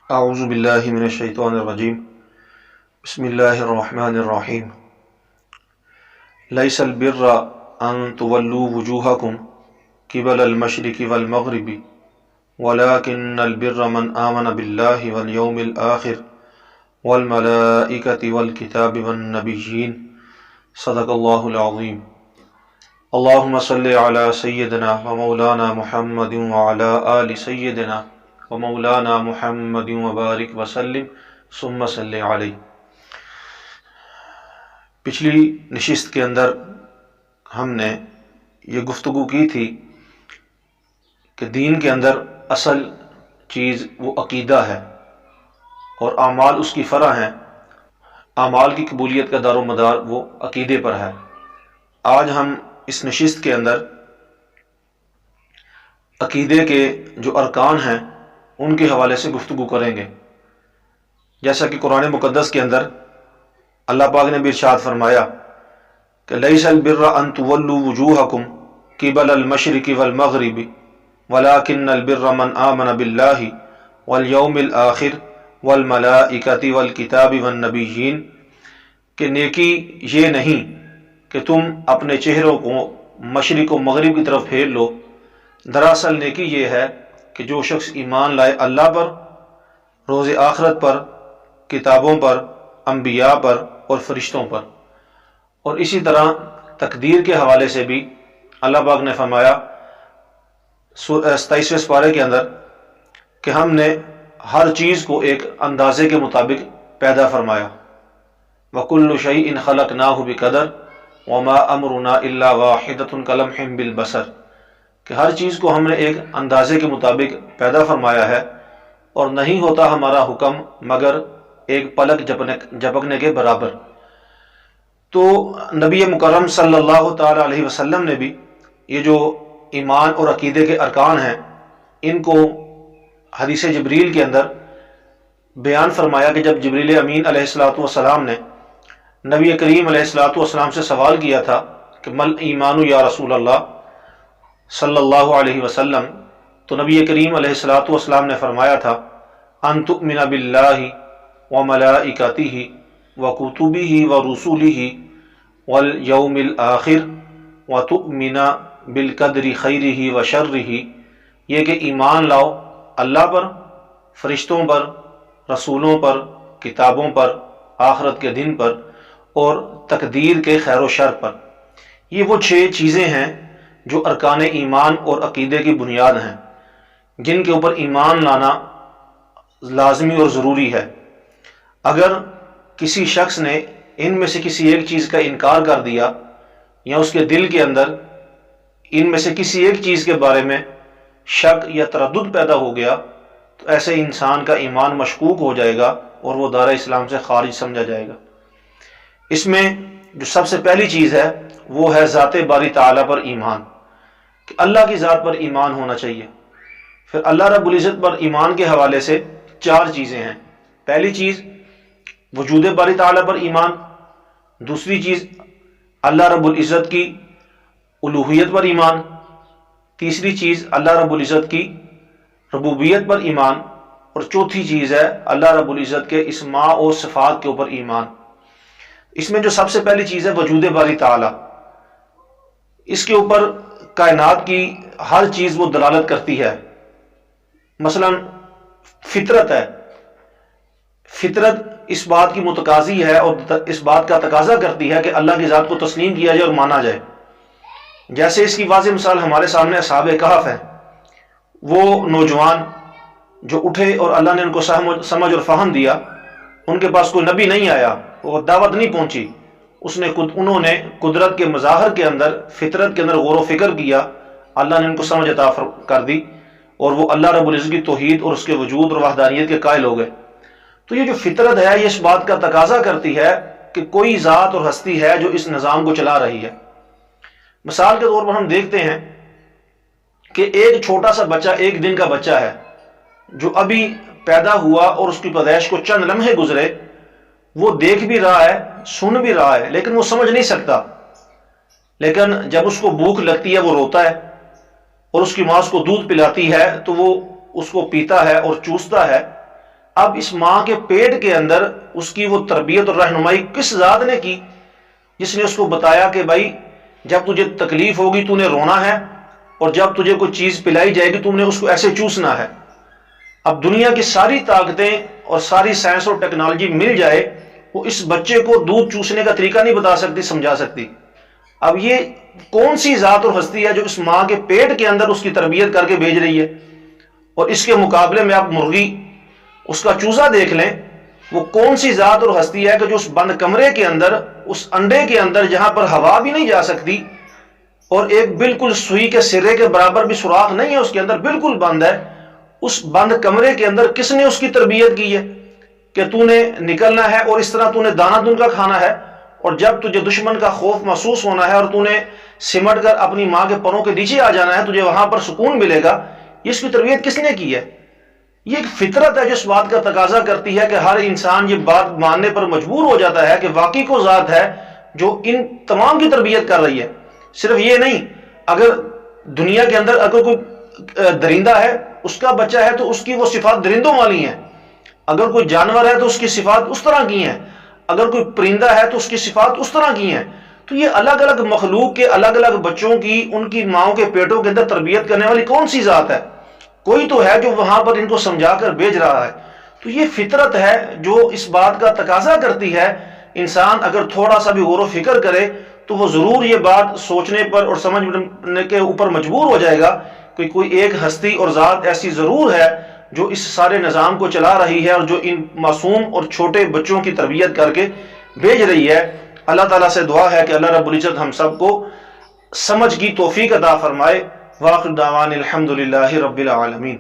اعوذ باللہ من الشیطان الرجیم بسم اللہ الرحمن الرحیم لیس البر ان تولوا وجوہکم قبل المشرق والمغرب ولكن البر من آمن باللہ والیوم الآخر والملائکۃ والکتاب والنبیین صدق اللہ العظیم۔ اللہم صلی علی سیدنا و مولانا محمد وعلی آل سیدنا و مولانا محمد وبارک وسلم ثم صلی علیہ۔ پچھلی نشست کے اندر ہم نے یہ گفتگو کی تھی کہ دین کے اندر اصل چیز وہ عقیدہ ہے اور اعمال اس کی فرع ہیں۔ اعمال کی قبولیت کا دار و مدار وہ عقیدے پر ہے۔ آج ہم اس نشست کے اندر عقیدے کے جو ارکان ہیں ان کے حوالے سے گفتگو کریں گے۔ جیسا کہ قرآن مقدس کے اندر اللہ پاک نے بھی ارشاد فرمایا کہ لیس البر ان تولوا وجوہکم قبل المشرق والمغرب ولكن البر من آمن باللہ والیوم الآخر والملائکۃ والکتاب والنبیین، کہ نیکی یہ نہیں کہ تم اپنے چہروں کو مشرق و مغرب کی طرف پھیر لو، دراصل نیکی یہ ہے کہ جو شخص ایمان لائے اللہ پر، روز آخرت پر، کتابوں پر، انبیاء پر اور فرشتوں پر۔ اور اسی طرح تقدیر کے حوالے سے بھی اللہ پاک نے فرمایا 27ویں سپارے کے اندر کہ ہم نے ہر چیز کو ایک اندازے کے مطابق پیدا فرمایا۔ وَكُلُّ شَيْءٍ خَلَقْنَاهُ بِقَدَرٍ وَمَا أَمْرُنَا إِلَّا وَاحِدَةٌ كَلَمْحٍ بِالْبَصَرِ، کہ ہر چیز کو ہم نے ایک اندازے کے مطابق پیدا فرمایا ہے اور نہیں ہوتا ہمارا حکم مگر ایک پلک جھپکنے کے برابر۔ تو نبی مکرم صلی اللہ تعالی علیہ وسلم نے بھی یہ جو ایمان اور عقیدے کے ارکان ہیں ان کو حدیث جبریل کے اندر بیان فرمایا کہ جب جبریل امین علیہ السلام نے نبی کریم علیہ السلام سے سوال کیا تھا کہ مل ایمان یا رسول اللہ صلی اللہ علیہ وسلم، تو نبی کریم علیہ السلام نے فرمایا تھا ان تؤمن باللہ وملائکتہ وکتبہ ورسلہ والیوم الآخر وتؤمن بالقدر خیرہ وشرہ، یہ کہ ایمان لاؤ اللہ پر، فرشتوں پر، رسولوں پر، کتابوں پر، آخرت کے دن پر اور تقدیر کے خیر و شر پر۔ یہ وہ 6 چیزیں ہیں جو ارکان ایمان اور عقیدے کی بنیاد ہیں، جن کے اوپر ایمان لانا لازمی اور ضروری ہے۔ اگر کسی شخص نے ان میں سے کسی ایک چیز کا انکار کر دیا یا اس کے دل کے اندر ان میں سے کسی ایک چیز کے بارے میں شک یا تردد پیدا ہو گیا تو ایسے انسان کا ایمان مشکوک ہو جائے گا اور وہ دار اسلام سے خارج سمجھا جائے گا۔ اس میں جو سب سے پہلی چیز ہے وہ ہے ذات باری تعالیٰ پر ایمان، کہ اللہ کی ذات پر ایمان ہونا چاہیے۔ پھر اللہ رب العزت پر ایمان کے حوالے سے 4 چیزیں ہیں۔ پہلی چیز وجود باری تعالیٰ پر ایمان، دوسری چیز اللہ رب العزت کی الوہیت پر ایمان، تیسری چیز اللہ رب العزت کی ربوبیت پر ایمان، اور چوتھی چیز ہے اللہ رب العزت کے اسماء و صفات کے اوپر ایمان۔ اس میں جو سب سے پہلی چیز ہے وجود باری تعالیٰ، اس کے اوپر کائنات کی ہر چیز وہ دلالت کرتی ہے۔ مثلا فطرت ہے، فطرت اس بات کی متقاضی ہے اور اس بات کا تقاضا کرتی ہے کہ اللہ کی ذات کو تسلیم کیا جائے اور مانا جائے۔ جیسے اس کی واضح مثال ہمارے سامنے اصحاب کہف ہے، وہ نوجوان جو اٹھے اور اللہ نے ان کو سمجھ اور فہم دیا، ان کے پاس کوئی نبی نہیں آیا، وہ دعوت نہیں پہنچی، انہوں نے قدرت کے مظاہر کے اندر، فطرت کے اندر غور و فکر کیا، اللہ نے ان کو سمجھ عطا کر دی اور وہ اللہ رب العزت کی توحید اور اس کے وجود اور وحدانیت کے قائل ہو گئے۔ تو یہ جو فطرت ہے یہ اس بات کا تقاضا کرتی ہے کہ کوئی ذات اور ہستی ہے جو اس نظام کو چلا رہی ہے۔ مثال کے طور پر ہم دیکھتے ہیں کہ ایک چھوٹا سا بچہ، 1 دن کا بچہ ہے جو ابھی پیدا ہوا اور اس کی پیدائش کو چند لمحے گزرے، وہ دیکھ بھی رہا ہے، سن بھی رہا ہے، لیکن وہ سمجھ نہیں سکتا۔ لیکن جب اس کو بھوک لگتی ہے وہ روتا ہے، اور اس کی ماں اس کو دودھ پلاتی ہے تو وہ اس کو پیتا ہے اور چوستا ہے۔ اب اس ماں کے پیٹ کے اندر اس کی وہ تربیت اور رہنمائی کس ذات نے کی؟ جس نے اس کو بتایا کہ بھائی جب تجھے تکلیف ہوگی تو نے رونا ہے، اور جب تجھے کوئی چیز پلائی جائے گی تم نے اس کو ایسے چوسنا ہے۔ اب دنیا کی ساری طاقتیں اور ساری سائنس اور ٹیکنالوجی مل جائے، وہ اس بچے کو دودھ چوسنے کا طریقہ نہیں بتا سکتی، سمجھا سکتی۔ اب یہ کون سی ذات اور ہستی ہے جو اس ماں کے پیٹ کے اندر اس کی تربیت کر کے بھیج رہی ہے؟ اور اس کے مقابلے میں آپ مرغی، اس کا چوزا دیکھ لیں، وہ کون سی ذات اور ہستی ہے کہ جو اس بند کمرے کے اندر، اس انڈے کے اندر جہاں پر ہوا بھی نہیں جا سکتی اور ایک بالکل سوئی کے سرے کے برابر بھی سوراخ نہیں ہے اس کے اندر، بالکل بند ہے، اس بند کمرے کے اندر کس نے اس کی تربیت کی ہے کہ تو نے نکلنا ہے اور اس طرح تو نے دانہ دن کا کھانا ہے، اور جب تجھے دشمن کا خوف محسوس ہونا ہے اور تو نے سمٹ کر اپنی ماں کے پروں کے نیچے آ جانا ہے، تجھے وہاں پر سکون ملے گا۔ یہ اس کی تربیت کس نے کی ہے؟ یہ ایک فطرت ہے جو اس بات کا تقاضا کرتی ہے کہ ہر انسان یہ بات ماننے پر مجبور ہو جاتا ہے کہ واقعی کو ذات ہے جو ان تمام کی تربیت کر رہی ہے۔ صرف یہ نہیں، اگر دنیا کے اندر اگر کوئی درندہ ہے، اس کا بچہ ہے تو اس کی وہ صفات درندوں والی ہیں، اگر کوئی جانور ہے تو اس کی صفات اس طرح کی ہیں، اگر کوئی پرندہ ہے تو اس کی صفات اس طرح کی ہیں۔ تو یہ الگ الگ مخلوق کے الگ الگ بچوں کی ان کی ماؤں کے پیٹوں کے اندر تربیت کرنے والی کون سی ذات ہے؟ کوئی تو ہے جو وہاں پر ان کو سمجھا کر بھیج رہا ہے۔ تو یہ فطرت ہے جو اس بات کا تقاضا کرتی ہے، انسان اگر تھوڑا سا بھی غور و فکر کرے تو وہ ضرور یہ بات سوچنے پر اور سمجھنے کے اوپر مجبور ہو جائے گا کہ کوئی ایک ہستی اور ذات ایسی ضرور ہے جو اس سارے نظام کو چلا رہی ہے اور جو ان معصوم اور چھوٹے بچوں کی تربیت کر کے بھیج رہی ہے۔ اللہ تعالیٰ سے دعا ہے کہ اللہ رب العزت ہم سب کو سمجھ کی توفیق عطا فرمائے۔ واخر دعوان الحمدللہ رب العالمین۔